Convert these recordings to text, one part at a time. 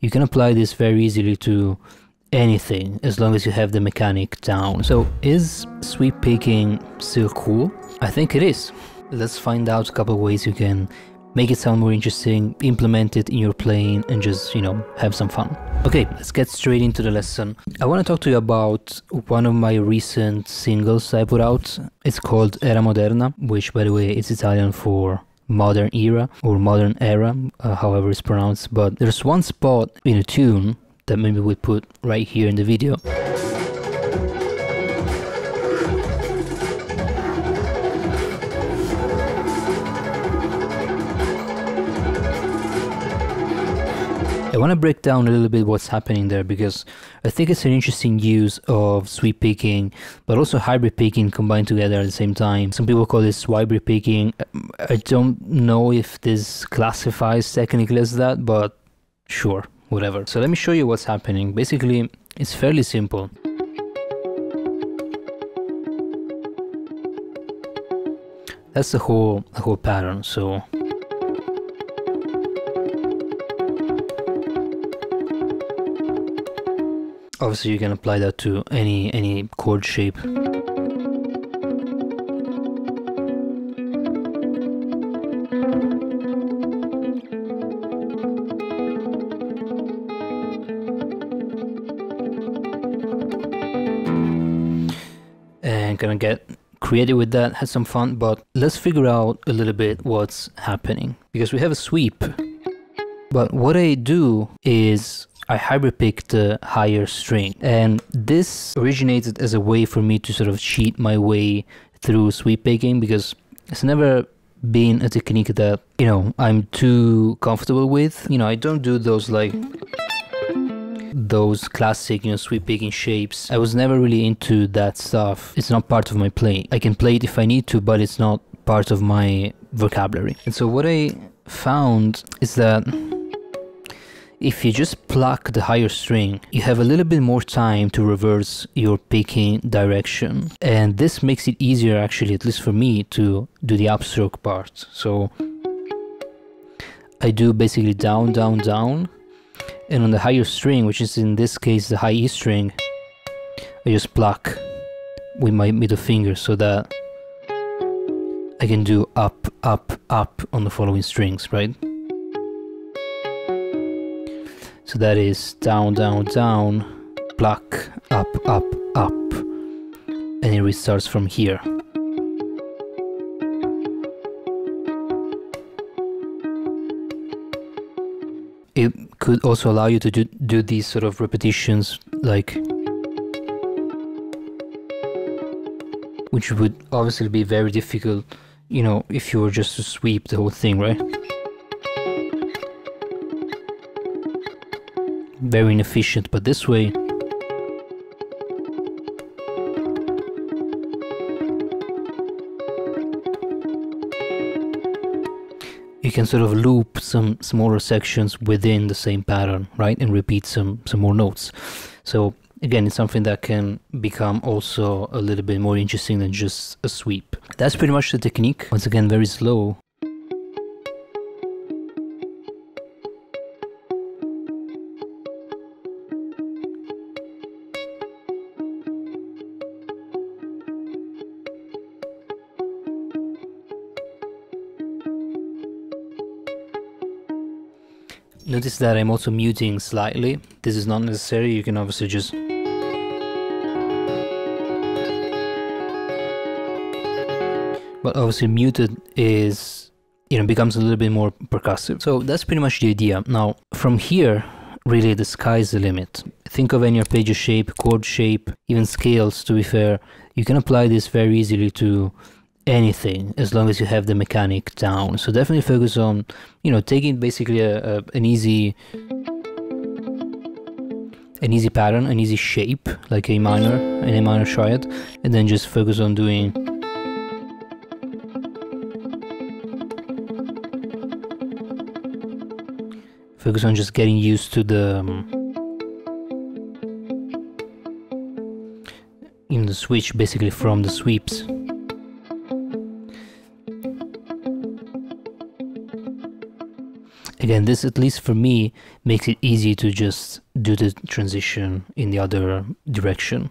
You can apply this very easily to anything as long as you have the mechanic down. So is sweep picking still cool? I think it is. Let's find out a couple of ways you can make it sound more interesting, implement it in your playing, and just, have some fun. Okay, let's get straight into the lesson. I want to talk to you about one of my recent singles I put out. It's called Era Moderna, which, by the way, is Italian for modern era or modern era, however it's pronounced. But there's one spot in a tune that maybe we put right here in the video. I want to break down a little bit what's happening there, because I think it's an interesting use of sweep picking, but also hybrid picking combined together at the same time. Some people call this hybrid picking. I don't know if this classifies technically as that, but sure, whatever. So let me show you what's happening. Basically, it's fairly simple. That's the whole pattern. So obviously you can apply that to any chord shape. And gonna get creative with that, have some fun, but let's figure out a little bit what's happening, because we have a sweep, but what I do is I hybrid pick the higher string, and this originated as a way for me to sort of cheat my way through sweep picking, because it's never been a technique that, I'm too comfortable with. I don't do those those classic, sweep picking shapes. I was never really into that stuff. It's not part of my play. I can play it if I need to, but it's not part of my vocabulary. And so what I found is that if you just pluck the higher string, you have a little bit more time to reverse your picking direction. And this makes it easier, actually, at least for me, to do the upstroke part. So I do basically down, down, down. And on the higher string, which is in this case the high E string, I just pluck with my middle finger so that I can do up, up, up on the following strings, right? So that is down, down, down, pluck, up, up, up, and it restarts from here. It could also allow you to do these sort of repetitions, which would obviously be very difficult, if you were just to sweep the whole thing, right? Very inefficient, but this way you can sort of loop some smaller sections within the same pattern, right, and repeat some more notes. So again, it's something that can become also a little bit more interesting than just a sweep. That's pretty much the technique. Once again, very slow. Notice that I'm also muting slightly. This is not necessary, you can obviously just... But obviously muted is, becomes a little bit more percussive. So that's pretty much the idea. Now, from here, really the sky's the limit. Think of any arpeggio shape, chord shape, even scales, to be fair. You can apply this very easily to anything as long as you have the mechanic down. So definitely focus on taking basically an easy pattern, an easy shape like an A minor triad, and then just focus on doing just getting used to the the switch basically from the sweeps. Again, this, at least for me, makes it easy to just do the transition in the other direction.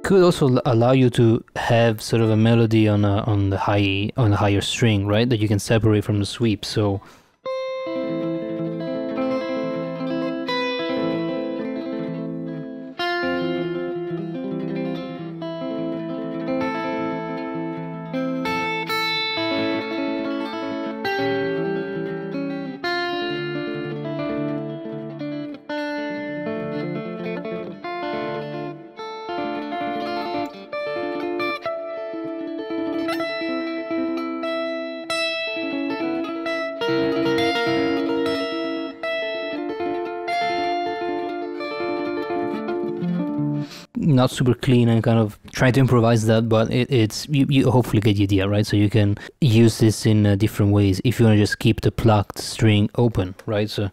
Could also allow you to have sort of a melody on a higher string, right? That you can separate from the sweep. So not super clean, and kind of try to improvise that, but it's you hopefully get the idea, right? So you can use this in different ways if you want to just keep the plucked string open, right? So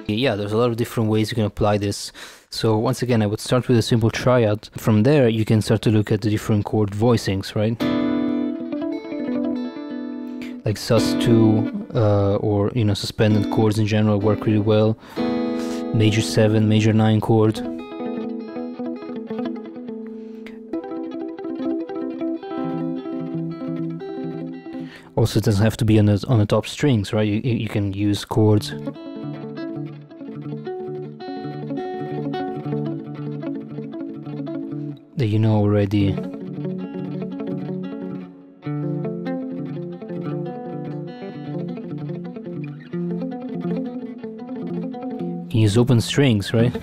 yeah, there's a lot of different ways you can apply this. So once again, I would start with a simple triad. From there, you can start to look at the different chord voicings, right? Like sus2, or, you know, suspended chords in general work really well. Major 7, major 9 chord. Also, it doesn't have to be on the top strings, right? You can use chords that you know already. You can use open strings, right?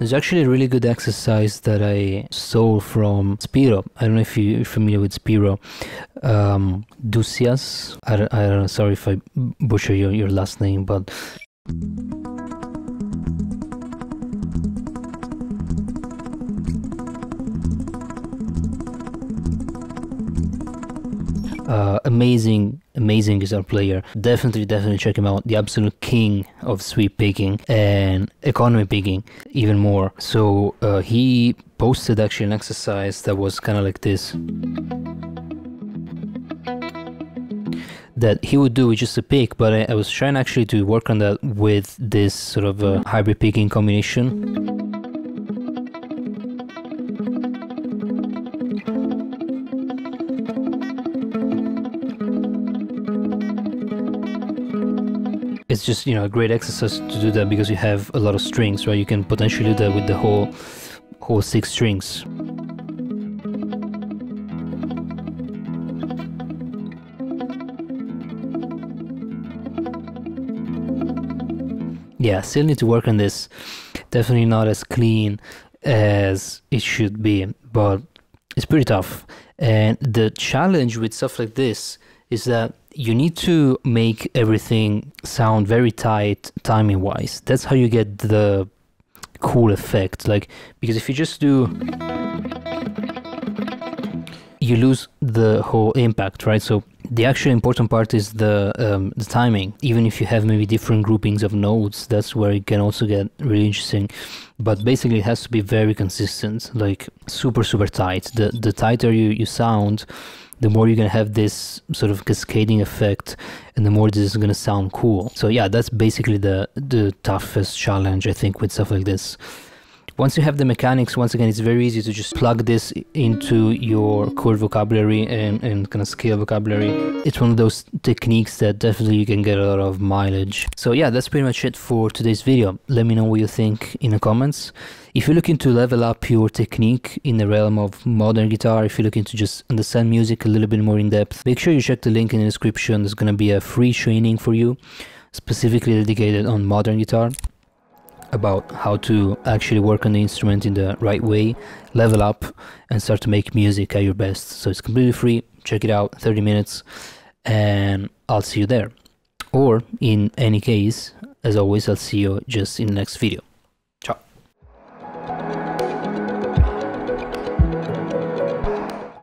There's actually a really good exercise that I stole from Spiro. I don't know if you're familiar with Spiro. Dusias. I don't know, sorry if I butcher your last name, but amazing guitar player. Definitely check him out. The absolute king of sweep picking and economy picking even more. So he posted actually an exercise that was kind of like this, that he would do with just a pick, but I was trying actually to work on that with this sort of hybrid picking combination. It's just, you know, a great exercise to do that because you have a lot of strings, right? You can potentially do that with the whole 6 strings. Yeah, still need to work on this. Definitely not as clean as it should be, but it's pretty tough. And the challenge with stuff like this is that you need to make everything sound very tight timing wise. That's how you get the cool effect. Like, because if you just do, you lose the whole impact, right? So The actually important part is the timing. Even if you have maybe different groupings of notes, that's where it can also get really interesting. But basically it has to be very consistent, like super tight. The tighter you sound, the more you're gonna have this sort of cascading effect, and the more this is gonna sound cool. So yeah, that's basically the toughest challenge, I think, with stuff like this. Once you have the mechanics, once again, it's very easy to just plug this into your chord vocabulary and kind of scale vocabulary. It's one of those techniques that definitely you can get a lot of mileage. So yeah, that's pretty much it for today's video. Let me know what you think in the comments. If you're looking to level up your technique in the realm of modern guitar, if you're looking to just understand music a little bit more in depth, make sure you check the link in the description. There's going to be a free training for you, specifically dedicated on modern guitar, about how to actually work on the instrument in the right way, level up, and start to make music at your best. So it's completely free. Check it out, 30 minutes, and I'll see you there. Or in any case, as always, I'll see you just in the next video.